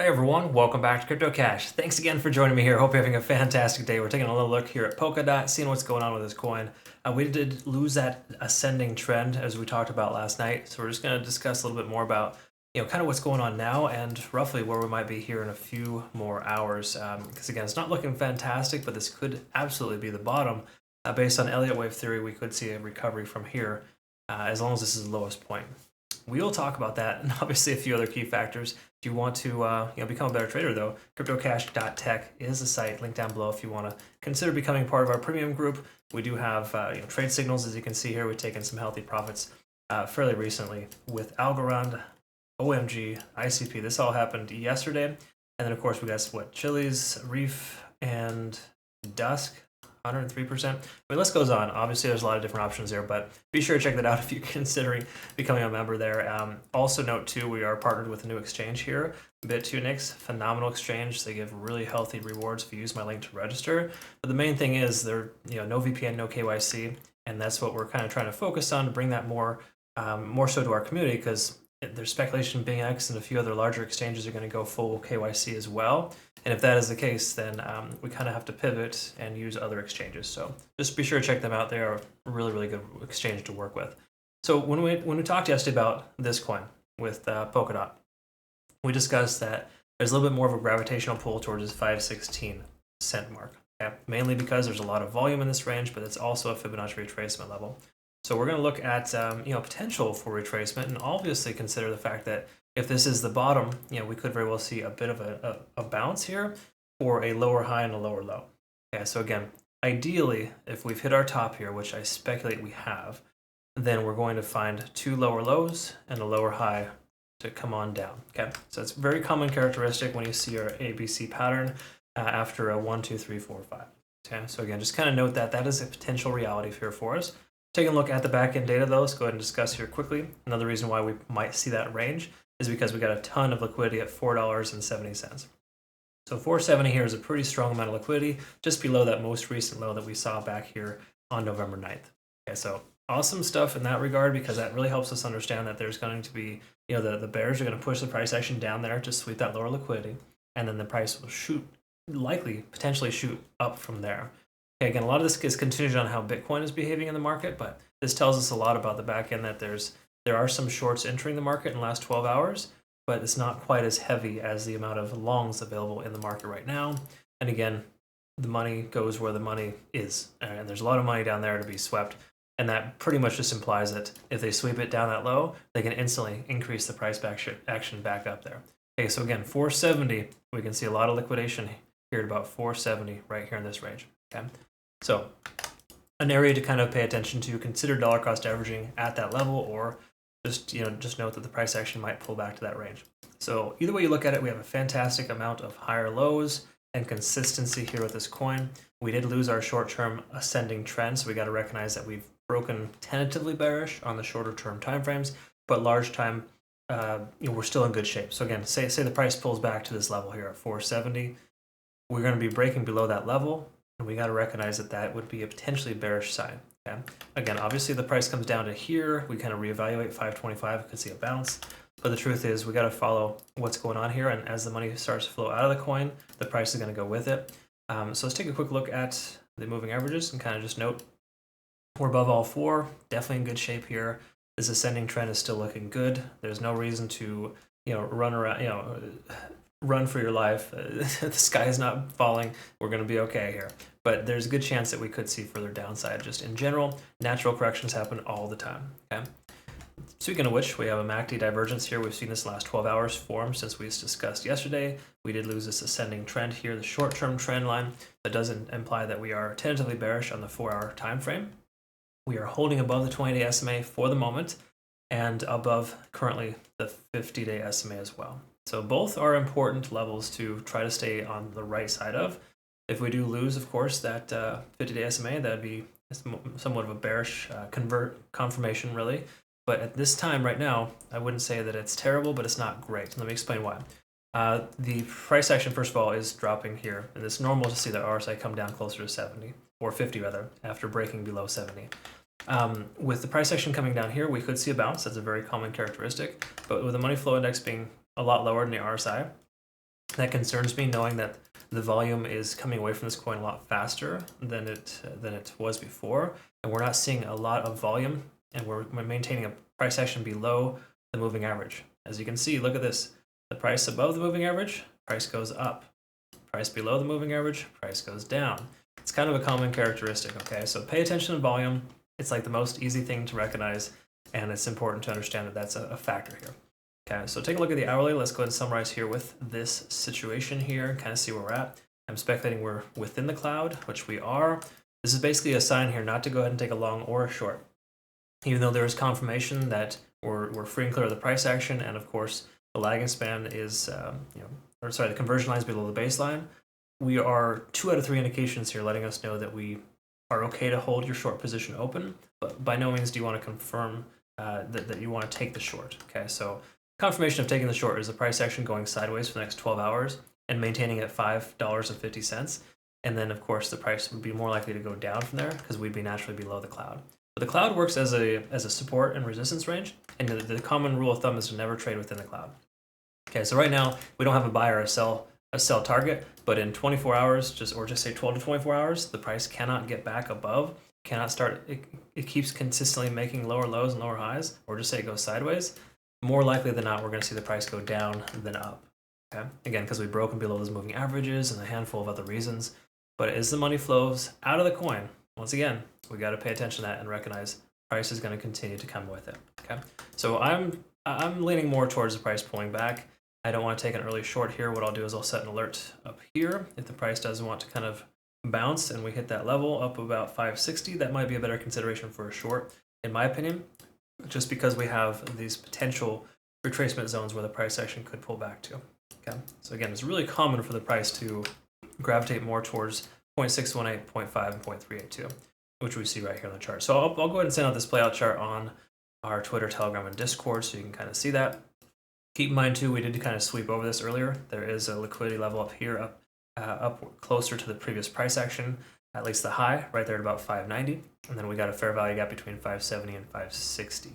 Hey everyone, welcome back to Crypto Cash. Thanks again for joining me here. Hope you're having a fantastic day. We're taking a little look here at Polkadot, seeing what's going on with this coin. We did lose that ascending trend as we talked about last night, so we're just going to discuss a little bit more about kind of what's going on now and roughly where we might be here in a few more hours. Because again, it's not looking fantastic, but this could absolutely be the bottom. Based on Elliott Wave theory, we could see a recovery from here as long as this is the lowest point. We will talk about that and obviously a few other key factors. If you want to become a better trader, though, cryptocash.tech is the site. Link down below if you want to consider becoming part of our premium group. We do have trade signals, as you can see here. We've taken some healthy profits fairly recently with Algorand, OMG, ICP. This all happened yesterday. And then, of course, we got Chili's, Reef, and Dusk. 103%. I mean, list goes on. Obviously, there's a lot of different options there, but be sure to check that out if you're considering becoming a member there. Also note, too, we are partnered with a new exchange here, Bitunix, phenomenal exchange. They give really healthy rewards if you use my link to register. But the main thing is they're no VPN, no KYC, and that's what we're kind of trying to focus on to bring that more so to our community, because there's speculation BingX and a few other larger exchanges are going to go full KYC as well. And if that is the case, then we kind of have to pivot and use other exchanges. So just be sure to check them out. They are a really, really good exchange to work with. So when we talked yesterday about this coin with Polkadot, we discussed that there's a little bit more of a gravitational pull towards this 5.16 mark. Okay? Mainly because there's a lot of volume in this range, but it's also a Fibonacci retracement level. So we're going to look at potential for retracement, and obviously consider the fact that if this is the bottom, we could very well see a bit of a bounce here for a lower high and a lower low. Okay, so again, ideally, if we've hit our top here, which I speculate we have, then we're going to find two lower lows and a lower high to come on down. Okay, so it's a very common characteristic when you see our ABC pattern after a 1, 2, 3, 4, 5. Okay, so again, just kind of note that that is a potential reality here for us. Taking a look at the back-end data, though, let's go ahead and discuss here quickly. Another reason why we might see that range is because we got a ton of liquidity at $4.70. So 470 here is a pretty strong amount of liquidity, just below that most recent low that we saw back here on November 9th. Okay, so awesome stuff in that regard, because that really helps us understand that there's going to be, the bears are going to push the price action down there to sweep that lower liquidity, and then the price will potentially shoot up from there. Okay, again, a lot of this is contingent on how Bitcoin is behaving in the market, but this tells us a lot about the back end, that there are some shorts entering the market in the last 12 hours, but it's not quite as heavy as the amount of longs available in the market right now. And again, the money goes where the money is, and there's a lot of money down there to be swept, and that pretty much just implies that if they sweep it down that low, they can instantly increase the price action back up there. Okay, so again, 470, we can see a lot of liquidation here at about 470 right here in this range. Okay, so an area to kind of pay attention to, consider dollar cost averaging at that level, or just note that the price action might pull back to that range. So either way you look at it, we have a fantastic amount of higher lows and consistency here with this coin. We did lose our short-term ascending trend, so we got to recognize that we've broken tentatively bearish on the shorter-term timeframes, but large time, we're still in good shape. So again, say the price pulls back to this level here at 470, we're going to be breaking below that level, and we got to recognize that that would be a potentially bearish sign. Okay. Again, obviously the price comes down to here, we kind of reevaluate 525, could see a bounce, but the truth is we got to follow what's going on here, and as the money starts to flow out of the coin, the price is going to go with it. So let's take a quick look at the moving averages and kind of just note we're above all four, definitely in good shape here. This ascending trend is still looking good. There's no reason to run around, run for your life. The sky is not falling. We're going to be okay here. But there's a good chance that we could see further downside. Just in general, natural corrections happen all the time. Okay. Speaking of which, we have a MACD divergence here. We've seen this last 12 hours form since we discussed yesterday. We did lose this ascending trend here, the short-term trend line. That doesn't imply that we are tentatively bearish on the 4-hour time frame. We are holding above the 20-day SMA for the moment, and above currently the 50-day SMA as well. So both are important levels to try to stay on the right side of. If we do lose, of course, that 50-day SMA, that would be somewhat of a bearish confirmation, really. But at this time right now, I wouldn't say that it's terrible, but it's not great. Let me explain why. The price action, first of all, is dropping here. And it's normal to see the RSI come down closer to 70, or 50 rather, after breaking below 70. With the price action coming down here, we could see a bounce. That's a very common characteristic. But with the money flow index being a lot lower than the RSI, That concerns me, knowing that the volume is coming away from this coin a lot faster than it was before, and we're not seeing a lot of volume, and we're maintaining a price action below the moving average. As you can see, look at this. The price above the moving average, price goes up. Price below the moving average, price goes down. It's kind of a common characteristic, okay? So pay attention to volume. It's like the most easy thing to recognize, and it's important to understand that that's a factor here. Okay, so take a look at the hourly. Let's go ahead and summarize here with this situation here and kind of see where we're at. I'm speculating we're within the cloud, which we are. This is basically a sign here not to go ahead and take a long or a short. Even though there is confirmation that we're free and clear of the price action, and of course the lagging span is, the conversion line is below the baseline. We are 2 out of 3 indications here letting us know that we are okay to hold your short position open, but by no means do you want to confirm that you want to take the short. Okay, so confirmation of taking the short is the price action going sideways for the next 12 hours and maintaining at $5.50. And then, of course, the price would be more likely to go down from there because we'd be naturally below the cloud. But the cloud works as a support and resistance range, and the common rule of thumb is to never trade within the cloud. Okay, so right now, we don't have a buy or a sell target, but in 24 hours, or just say 12 to 24 hours, the price cannot get back above, cannot start, it keeps consistently making lower lows and lower highs, or just say it goes sideways. More likely than not, we're going to see the price go down than up. Okay, again, because we've broken below those moving averages and a handful of other reasons. But as the money flows out of the coin, once again, we got to pay attention to that and recognize price is going to continue to come with it. Okay, so I'm leaning more towards the price pulling back. I don't want to take an early short here. What I'll do is I'll set an alert up here. If the price does want to kind of bounce and we hit that level up about 560, that might be a better consideration for a short, in my opinion, just because we have these potential retracement zones where the price action could pull back to. Okay, so again, it's really common for the price to gravitate more towards 0.618, 0.5, and 0.382, which we see right here on the chart. So I'll go ahead and send out this playout chart on our Twitter, Telegram, and Discord so you can kind of see that. Keep in mind, too, we did kind of sweep over this earlier. There is a liquidity level up here, up closer to the previous price action, at least the high, right there at about 590. And then we got a fair value gap between 570 and 560.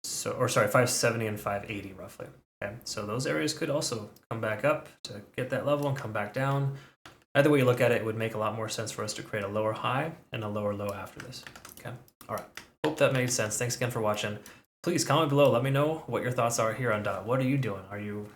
570 and 580, roughly. Okay, so those areas could also come back up to get that level and come back down. Either way you look at it, it would make a lot more sense for us to create a lower high and a lower low after this. Okay, all right. Hope that made sense. Thanks again for watching. Please comment below. Let me know what your thoughts are here on DOT. What are you doing? Are you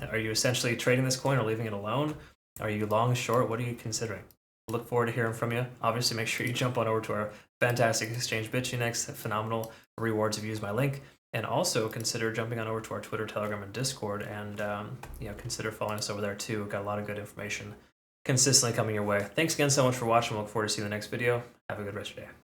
essentially trading this coin or leaving it alone? Are you long, short? What are you considering? Look forward to hearing from you. Obviously, make sure you jump on over to our fantastic exchange, Bitunix. Phenomenal rewards if you use my link. And also consider jumping on over to our Twitter, Telegram, and Discord, and consider following us over there too. We've got a lot of good information consistently coming your way. Thanks again so much for watching. Look forward to seeing you in the next video. Have a good rest of your day.